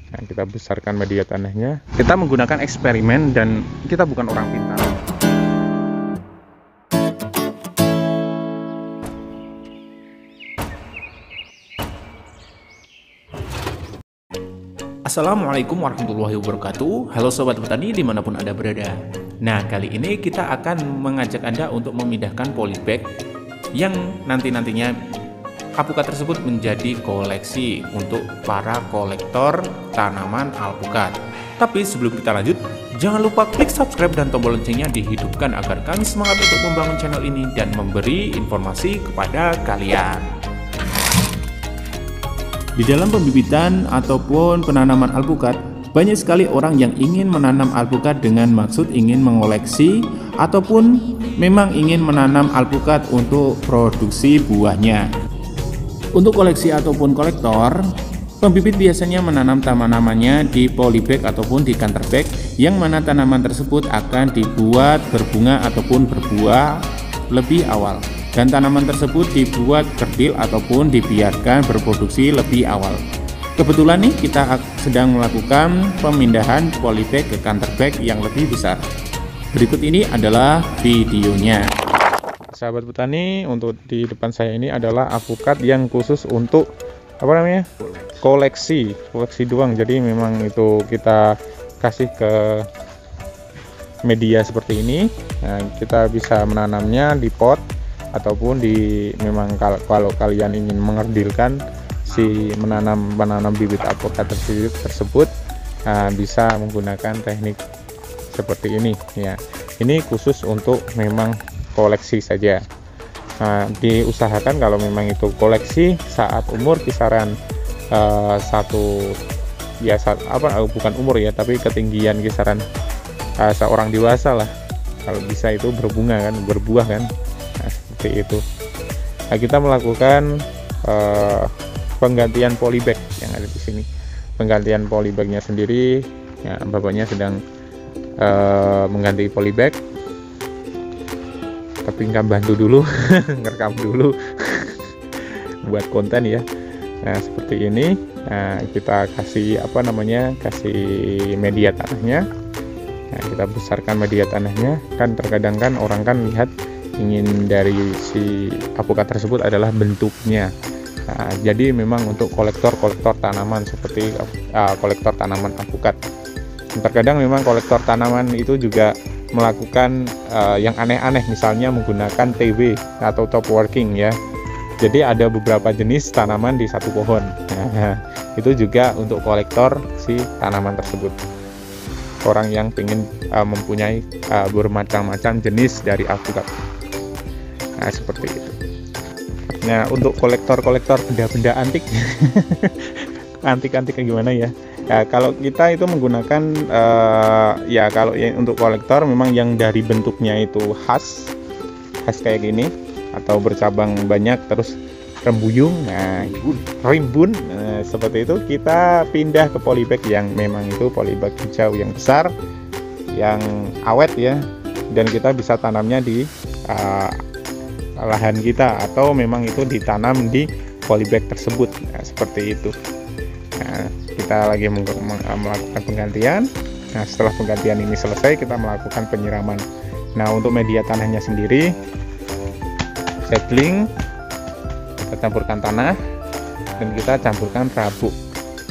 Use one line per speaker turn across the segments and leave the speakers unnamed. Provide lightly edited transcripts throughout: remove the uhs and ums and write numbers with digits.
Nah, kita besarkan media tanahnya. Kita menggunakan eksperimen dan kita bukan orang pintar.
Assalamualaikum warahmatullahi wabarakatuh. Halo sobat petani dimanapun Anda berada. Nah, kali ini kita akan mengajak Anda untuk memindahkan polybag yang nantinya alpukat tersebut menjadi koleksi untuk para kolektor tanaman alpukat. Tapi sebelum kita lanjut, jangan lupa klik subscribe dan tombol loncengnya dihidupkan agar kami semangat untuk membangun channel ini dan memberi informasi kepada kalian. Di dalam pembibitan ataupun penanaman alpukat, banyak sekali orang yang ingin menanam alpukat dengan maksud ingin mengoleksi ataupun memang ingin menanam alpukat untuk produksi buahnya. Untuk koleksi ataupun kolektor, pembibit biasanya menanam tanamannya di polybag ataupun di counter bag, yang mana tanaman tersebut akan dibuat berbunga ataupun berbuah lebih awal, dan tanaman tersebut dibuat kerdil ataupun dibiarkan berproduksi lebih awal. Kebetulan nih kita sedang melakukan pemindahan polybag ke counter bag yang lebih besar. Berikut ini adalah videonya.
Sahabat petani, untuk di depan saya ini adalah alpukat yang khusus untuk koleksi doang. Jadi memang itu kita kasih ke media seperti ini. Nah, kita bisa menanamnya di pot ataupun memang kalau kalian ingin mengerdilkan menanam bibit alpukat tersebut, bisa menggunakan teknik seperti ini ya. Ini khusus untuk memang koleksi saja. Nah, diusahakan kalau memang itu koleksi saat umur kisaran bukan umur ya, tapi ketinggian kisaran seorang dewasa lah. Kalau bisa itu berbuah kan. Nah, seperti itu. Nah, kita melakukan penggantian polybag yang ada di sini. Penggantian polybagnya sendiri, ya, bapaknya sedang mengganti polybag. Tapi nggak bantu dulu, ngerekam dulu buat konten ya. Nah, seperti ini. Nah, kita kasih kasih media tanahnya. Nah, kita besarkan media tanahnya. Kan terkadang kan orang kan lihat ingin dari si alpukat tersebut adalah bentuknya. Nah, jadi memang untuk kolektor tanaman seperti kolektor tanaman alpukat. Terkadang memang kolektor tanaman itu juga melakukan yang aneh-aneh, misalnya menggunakan TW atau top working ya. Jadi ada beberapa jenis tanaman di satu pohon. Nah, itu juga untuk kolektor si tanaman tersebut. Orang yang ingin mempunyai bermacam-macam jenis dari alpukat. Nah, seperti itu. Nah, untuk kolektor benda-benda antik, antik-antik gimana ya? Ya, kalau kita itu menggunakan kalau untuk kolektor memang yang dari bentuknya itu khas kayak gini atau bercabang banyak terus rembuyung, rimbun, seperti itu, kita pindah ke polybag yang memang itu polybag hijau yang besar, yang awet ya, dan kita bisa tanamnya di lahan kita atau memang itu ditanam di polybag tersebut. Nah, seperti itu. Nah, kita lagi melakukan penggantian. Nah, setelah penggantian ini selesai, kita melakukan penyiraman. Nah, untuk media tanahnya sendiri, seedling, kita campurkan tanah dan kita campurkan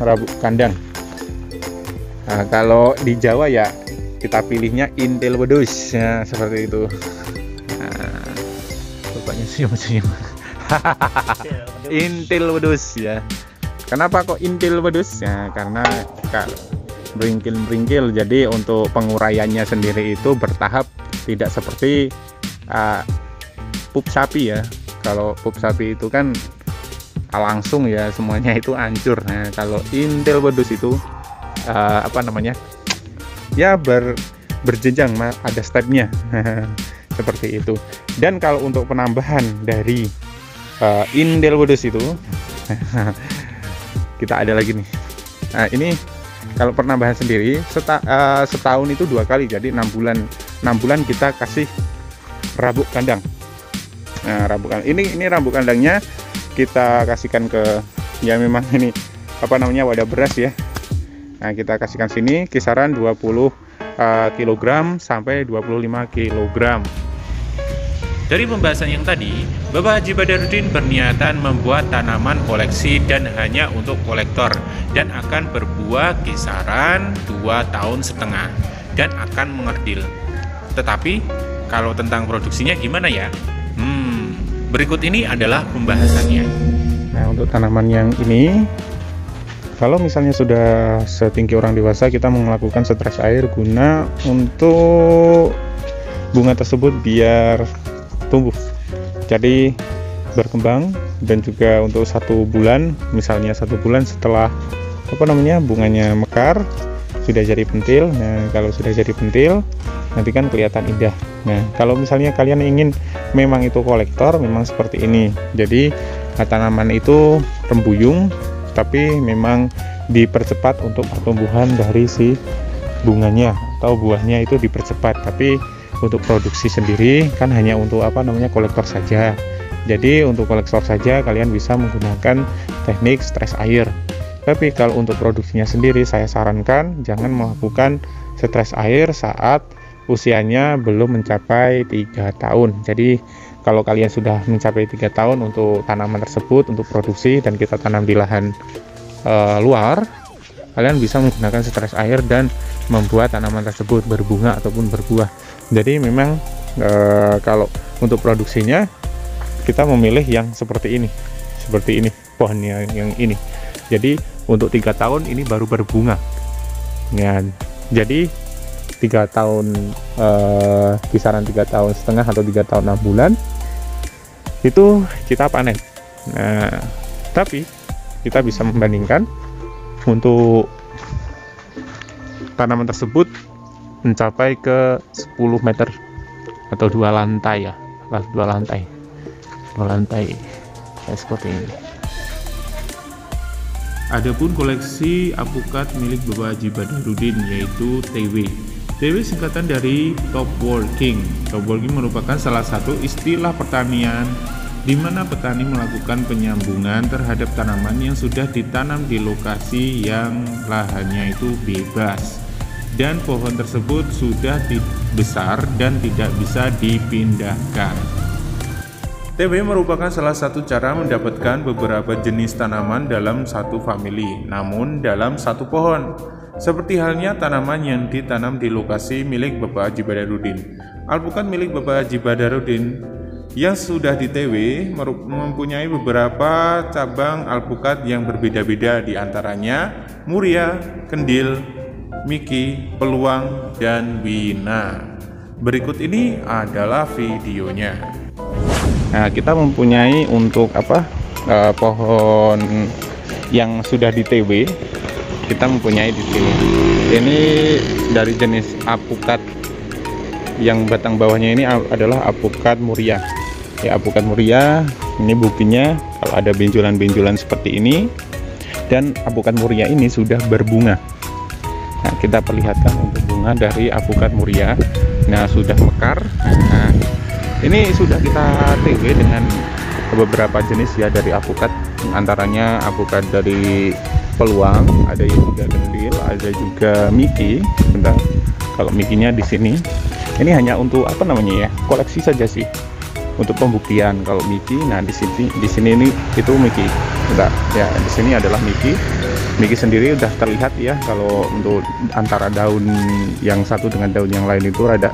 rabuk kandang. Nah, kalau di Jawa ya kita pilihnya intil wedhus ya, seperti itu. Nah, bapaknya senyum-senyum. Intil wedhus ya. Kenapa kok intil wedhus? Ya, karena beringkil-beringkil. Jadi untuk penguraiannya sendiri itu bertahap, tidak seperti pup sapi ya. Kalau pup sapi itu kan langsung ya semuanya itu hancur. Nah, kalau intil wedhus itu ya berjenjang, ada stepnya. Seperti itu. Dan kalau untuk penambahan dari intil wedhus itu kita ada lagi nih. Nah, ini kalau penambahan sendiri setahun itu 2 kali, jadi 6 bulan kita kasih rabuk kandang. Nah, rabuk kandang ini rabuk kandangnya kita kasihkan ke, ya memang ini wadah beras ya. Nah, kita kasihkan sini kisaran 20 kg sampai 25 kg.
Dari pembahasan yang tadi, Bapak Haji Badarudin berniatan membuat tanaman koleksi dan hanya untuk kolektor, dan akan berbuah kisaran 2,5 tahun dan akan mengerdil. Tetapi kalau tentang produksinya gimana ya? Berikut ini adalah pembahasannya.
Nah, untuk tanaman yang ini, kalau misalnya sudah setinggi orang dewasa, kita melakukan stres air guna untuk bunga tersebut biar tumbuh, jadi berkembang, dan juga untuk 1 bulan, misalnya 1 bulan setelah bunganya mekar, sudah jadi pentil. Nah, kalau sudah jadi pentil, nanti kan kelihatan indah. Nah, kalau misalnya kalian ingin memang itu kolektor, memang seperti ini. Jadi tanaman itu rembuyung, tapi memang dipercepat untuk pertumbuhan dari si bunganya atau buahnya itu dipercepat. Tapi untuk produksi sendiri kan hanya untuk kolektor saja. Jadi untuk kolektor saja kalian bisa menggunakan teknik stres air. Tapi kalau untuk produksinya sendiri, saya sarankan jangan melakukan stres air saat usianya belum mencapai 3 tahun. Jadi kalau kalian sudah mencapai 3 tahun untuk tanaman tersebut untuk produksi dan kita tanam di lahan luar, kalian bisa menggunakan stres air dan membuat tanaman tersebut berbunga ataupun berbuah. Jadi memang kalau untuk produksinya kita memilih yang seperti ini pohonnya yang ini. Jadi untuk 3 tahun ini baru berbunga ya. Jadi 3 tahun kisaran 3,5 tahun atau 3 tahun 6 bulan itu kita panen. Nah, tapi kita bisa membandingkan untuk tanaman tersebut mencapai ke 10 meter atau 2 lantai ya, 2 lantai kayak seperti ini.
Adapun koleksi alpukat milik Bapak Haji Badarudin yaitu TW. TW singkatan dari top working. Top working merupakan salah satu istilah pertanian di mana petani melakukan penyambungan terhadap tanaman yang sudah ditanam di lokasi yang lahannya itu bebas dan pohon tersebut sudah besar dan tidak bisa dipindahkan. TW merupakan salah satu cara mendapatkan beberapa jenis tanaman dalam satu famili, namun dalam satu pohon. Seperti halnya tanaman yang ditanam di lokasi milik Bapak Haji Badarudin. Alpukat milik Bapak Haji Badarudin yang sudah di TW mempunyai beberapa cabang alpukat yang berbeda-beda, diantaranya Muria, Kendil, Miki, Peluang, dan Wina. Berikut ini adalah videonya.
Nah, kita mempunyai untuk pohon yang sudah di TW, kita mempunyai di sini. Ini dari jenis alpukat yang batang bawahnya ini adalah alpukat Muria. Ya, alpukat Muria ini buktinya kalau ada benjolan-benjolan seperti ini, dan alpukat Muria ini sudah berbunga. Nah, kita perlihatkan untuk bunga dari alpukat Muria. Nah, sudah mekar. Nah, ini sudah kita TW dengan beberapa jenis ya dari alpukat, antaranya alpukat dari Peluang, ada yang juga Kendil, ada juga Miki. Bentar, kalau Mikinya di sini, ini hanya untuk koleksi saja sih, untuk pembuktian. Kalau Miki, nah di sini ini itu Miki. Bentar, ya di sini adalah Miki. Miki sendiri udah terlihat ya, kalau untuk antara daun yang satu dengan daun yang lain itu ada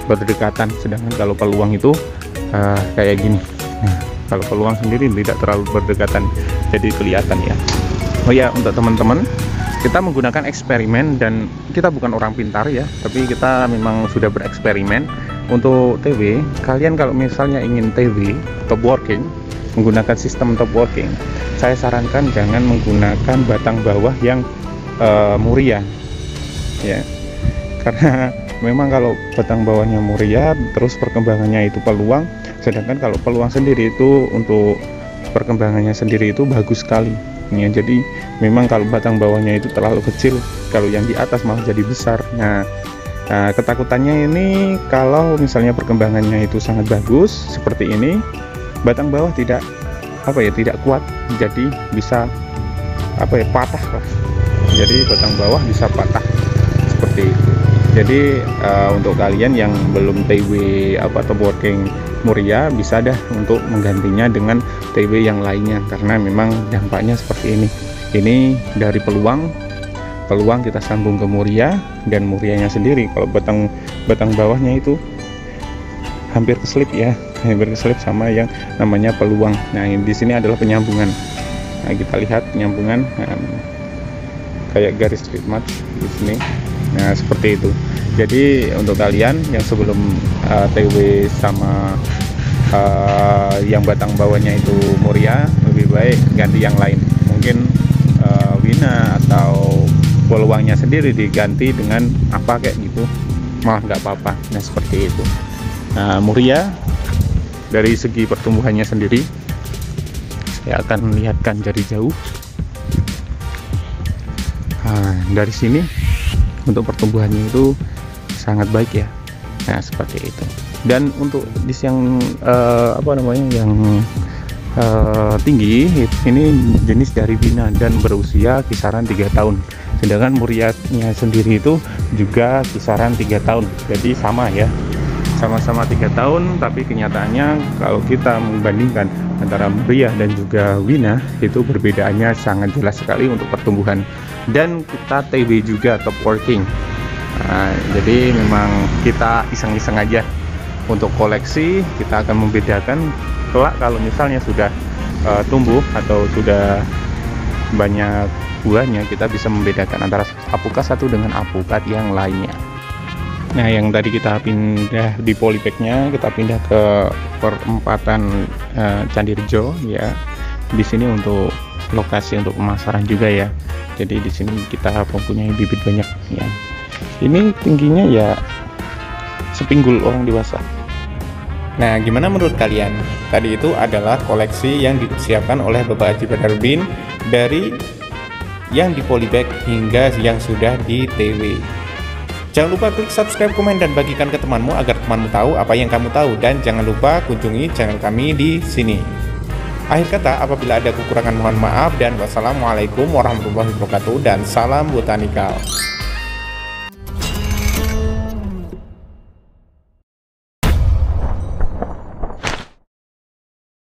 berdekatan, sedangkan kalau Peluang itu kayak gini. Nah, kalau Peluang sendiri tidak terlalu berdekatan, jadi kelihatan ya. Oh ya, untuk teman-teman, kita menggunakan eksperimen dan kita bukan orang pintar ya, tapi kita memang sudah bereksperimen. Untuk TW, kalian kalau misalnya ingin TW top working, menggunakan sistem top working, saya sarankan jangan menggunakan batang bawah yang Muria ya, karena memang kalau batang bawahnya Muria terus perkembangannya itu Peluang, sedangkan kalau Peluang sendiri itu untuk perkembangannya sendiri itu bagus sekali ya. Jadi memang kalau batang bawahnya itu terlalu kecil, kalau yang di atas malah jadi besar. Nah, ketakutannya ini kalau misalnya perkembangannya itu sangat bagus seperti ini, batang bawah tidak kuat, jadi bisa patah lah. jadi batang bawah bisa patah seperti itu. Jadi untuk kalian yang belum TW top working Muria, bisa dah untuk menggantinya dengan TW yang lainnya, karena memang dampaknya seperti ini. Ini dari peluang kita sambung ke Muria, dan Murianya sendiri kalau batang bawahnya itu hampir keselip ya, hampir keselip sama yang namanya peluang. Nah, di sini adalah penyambungan. Nah, kita lihat penyambungan kayak garis straight match di sini. Nah, seperti itu. Jadi untuk kalian yang sebelum TW sama yang batang bawahnya itu Muria, lebih baik ganti yang lain. Mungkin Wina atau peluangnya sendiri diganti dengan apa kayak gitu, malah nggak apa-apa. Nah, seperti itu. Nah, Muria dari segi pertumbuhannya sendiri, saya akan melihatkan dari jauh. Nah, dari sini untuk pertumbuhannya itu sangat baik ya. Nah, seperti itu. Dan untuk dis yang yang tinggi ini jenis dari Wina dan berusia kisaran 3 tahun. Sedangkan Murianya sendiri itu juga kisaran 3 tahun. Jadi sama ya, sama-sama 3 tahun, tapi kenyataannya kalau kita membandingkan antara Muria dan juga Wina, itu perbedaannya sangat jelas sekali untuk pertumbuhan. Dan kita TW juga top working. Nah, jadi memang kita iseng-iseng aja untuk koleksi. Kita akan membedakan kelak kalau misalnya sudah tumbuh atau sudah banyak buahnya, kita bisa membedakan antara apukat satu dengan apukat yang lainnya. Nah, yang tadi kita pindah di polybagnya, kita pindah ke perempatan Candi Rejo ya. Di sini untuk lokasi untuk pemasaran juga ya. Jadi di sini kita mempunyai bibit banyak ya. Ini tingginya ya sepinggul orang dewasa.
Nah, gimana menurut kalian? Tadi itu adalah koleksi yang disiapkan oleh Bapak Haji Badardin, dari yang di polybag hingga yang sudah di TW. Jangan lupa klik subscribe, komen, dan bagikan ke temanmu agar temanmu tahu apa yang kamu tahu. Dan jangan lupa kunjungi channel kami di sini. Akhir kata, apabila ada kekurangan mohon maaf, dan wassalamualaikum warahmatullahi wabarakatuh, dan salam botanikal.